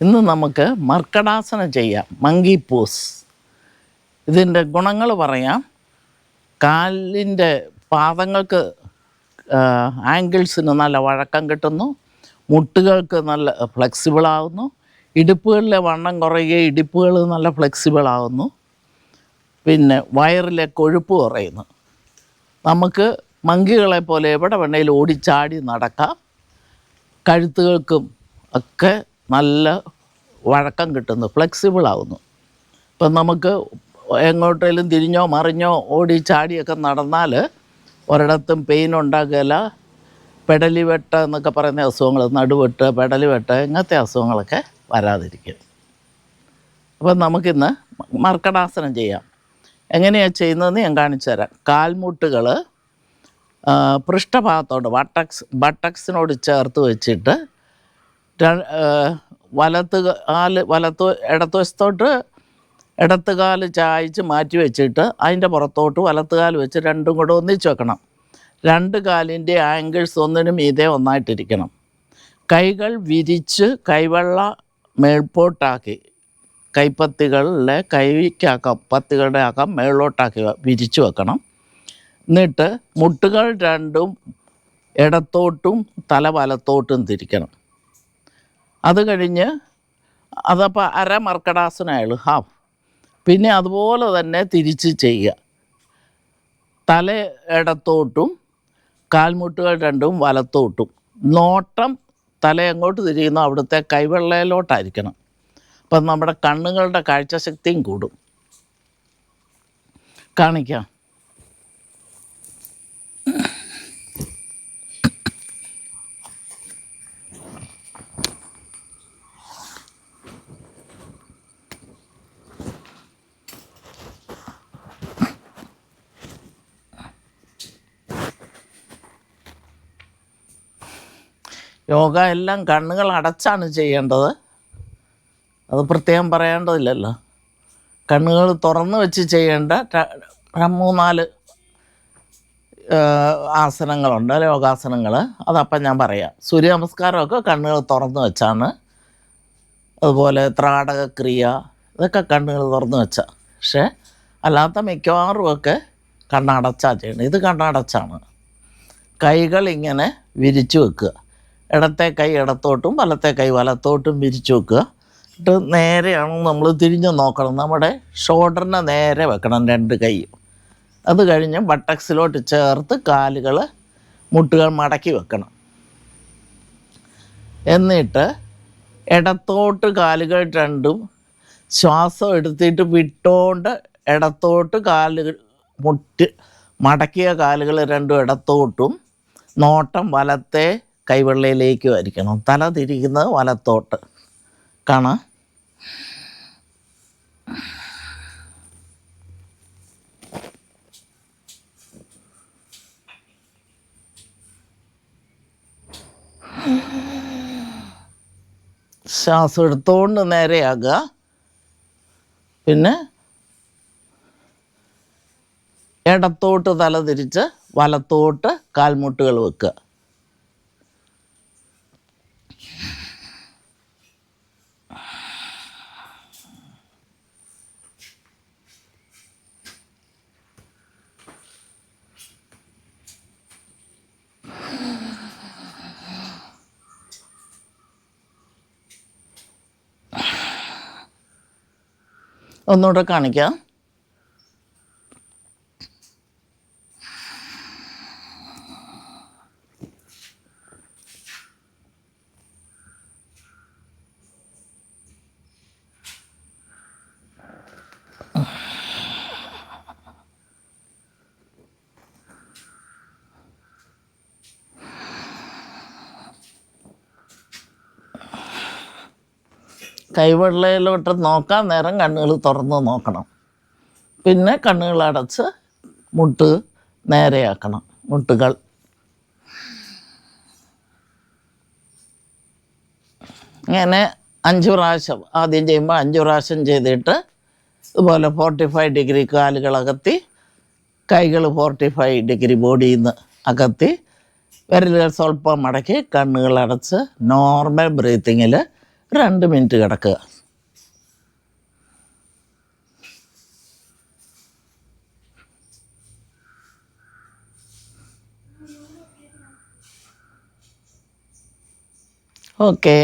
ഇന്ന് നമുക്ക് മർക്കടാസനം ചെയ്യാം, മങ്കി പോസ്. ഇതിൻ്റെ ഗുണങ്ങൾ പറയാം. കാലിൻ്റെ പാദങ്ങൾക്ക് ആംഗിൾസിന് നല്ല വഴക്കം കിട്ടുന്നു, മുട്ടുകൾക്ക് നല്ല ഫ്ലെക്സിബിളാകുന്നു, ഇടുപ്പുകളിലെ വണ്ണം കുറയുകയും ഇടുപ്പുകൾ നല്ല ഫ്ലെക്സിബിളാകുന്നു, പിന്നെ വയറിലെ കൊഴുപ്പ് കുറയുന്നു. നമുക്ക് മങ്കികളെ പോലെ എവിടെ വേണേലും ഓടിച്ചാടി നടക്കാം. കഴുത്തുകൾക്കും ഒക്കെ നല്ല വഴക്കം കിട്ടുന്നു, ഫ്ലെക്സിബിളാകുന്നു. ഇപ്പം നമുക്ക് എങ്ങോട്ടേലും തിരിഞ്ഞോ മറിഞ്ഞോ ഓടി ചാടിയൊക്കെ നടന്നാൽ ഒരിടത്തും പെയിൻ ഉണ്ടാകില്ല. പെടലി വെട്ട് എന്നൊക്കെ പറയുന്ന അസുഖങ്ങൾ, നടുവെട്ട്, പെടലി വെട്ട്, ഇങ്ങനത്തെ അസുഖങ്ങളൊക്കെ വരാതിരിക്കും. അപ്പം നമുക്കിന്ന് മർക്കടാസനം ചെയ്യാം. എങ്ങനെയാണ് ചെയ്യുന്നതെന്ന് ഞാൻ കാണിച്ചു തരാം. കാൽമുട്ടുകൾ പൃഷ്ഠഭാഗത്തോട് ബട്ടക്സിനോട് ചേർത്ത് വെച്ചിട്ട് ഇടത്തുവശത്തോട്ട് ഇടത്തുകാല് ചായച്ച് മാറ്റി വെച്ചിട്ട് അതിൻ്റെ പുറത്തോട്ട് വലത്തുകാല് വെച്ച് രണ്ടും കൂടെ ഒന്നിച്ച് വെക്കണം. രണ്ട് കാലിൻ്റെ ആംഗിൾസ് ഒന്നിനും ഇതേ ഒന്നായിട്ടിരിക്കണം. കൈകൾ വിരിച്ച് കൈവെള്ള മേൽപോട്ടാക്കി, കൈപ്പത്തികളിലെ കൈക്കാക്കാം, പത്തികളുടെ ആക്കാം മേളിലോട്ടാക്കി വിരിച്ചു വെക്കണം. എന്നിട്ട് മുട്ടുകൾ രണ്ടും ഇടത്തോട്ടും തല വലത്തോട്ടും തിരിക്കണം. അത് കഴിഞ്ഞ് അതപ്പോൾ അരമർക്കടാസനമായുള്ളൂ, ഹാഫ്. പിന്നെ അതുപോലെ തന്നെ തിരിച്ച് ചെയ്യുക. തല ഇടത്തോട്ടും കാൽമുട്ടുകൾ രണ്ടും വലത്തോട്ടും. നോട്ടം തല എങ്ങോട്ട് തിരിയുന്നു അവിടുത്തെ കൈവെള്ളയിലോട്ടായിരിക്കണം. അപ്പം നമ്മുടെ കണ്ണുകളുടെ കാഴ്ചശക്തിയും കൂടും. കാണിക്കാം. യോഗ എല്ലാം കണ്ണുകൾ അടച്ചാണ് ചെയ്യേണ്ടത്. അത് പ്രത്യേകം പറയേണ്ടതില്ലല്ലോ. കണ്ണുകൾ തുറന്ന് വെച്ച് ചെയ്യേണ്ട 3-4 ആസനങ്ങളുണ്ട്, യോഗാസനങ്ങൾ. അതപ്പം ഞാൻ പറയാം. സൂര്യ നമസ്കാരമൊക്കെ കണ്ണുകൾ തുറന്ന് വെച്ചാണ്. അതുപോലെ ത്രാടകക്രിയ, ഇതൊക്കെ കണ്ണുകൾ തുറന്ന് വെച്ചാൽ. പക്ഷേ അല്ലാത്ത മിക്കവാറുമൊക്കെ കണ്ണടച്ചാണ് ചെയ്യണം. ഇത് കണ്ണടച്ചാണ്. കൈകൾ ഇങ്ങനെ വിരിച്ചു വെക്കുക. ഇടത്തെ കൈ ഇടത്തോട്ടും വലത്തെ കൈ വലത്തോട്ടും വിരിച്ചു വെക്കുക. എന്നിട്ട് നേരെയാണ് നമ്മൾ തിരിഞ്ഞ് നോക്കണം. നമ്മുടെ ഷോൾഡറിനെ നേരെ വെക്കണം, 2 കൈയും. അത് കഴിഞ്ഞ് ബട്ടക്സിലോട്ട് ചേർത്ത് കാലുകൾ മുട്ടുകൾ മടക്കി വെക്കണം. എന്നിട്ട് ഇടത്തോട്ട് കാലുകൾ രണ്ടും ശ്വാസം എടുത്തിട്ട് വിട്ടോണ്ട് ഇടത്തോട്ട് കാലുകൾ മടക്കിയ കാലുകൾ രണ്ടും ഇടത്തോട്ടും, നോട്ടം വലത്തെ കൈവെള്ളയിലേക്കും ആയിരിക്കണം. തല തിരിക്കുന്നത് വലത്തോട്ട്. കാണാം. ശ്വാസം എടുത്തോണ്ട് നേരെയാകുക. പിന്നെ ഇടത്തോട്ട് തല തിരിച്ച് വലത്തോട്ട് കാൽമുട്ടുകൾ വെക്കുക. ഒന്നുകൂടെ കാണിക്കാം. കൈവെള്ളയിലോട്ട് നോക്കാൻ നേരം കണ്ണുകൾ തുറന്ന് നോക്കണം. പിന്നെ കണ്ണുകൾ അടച്ച് മുട്ട് നേരെയാക്കണം. മുട്ടുകൾ ഇങ്ങനെ 5 പ്രാവശ്യം ആദ്യം ചെയ്യുമ്പോൾ 5 പ്രാവശ്യം ചെയ്തിട്ട് ഇതുപോലെ 45 ഡിഗ്രി കാലുകളകത്തി, കൈകൾ 45 ഡിഗ്രി ബോഡിയിൽ നിന്ന് അകത്തി, വിരലുകൾ സ്വല്പം മടക്കി കണ്ണുകൾ അടച്ച് നോർമൽ ബ്രീത്തിങ്ങിൽ ഒരു 2 മിനിറ്റ് കിടക്കുക. ഓക്കേ.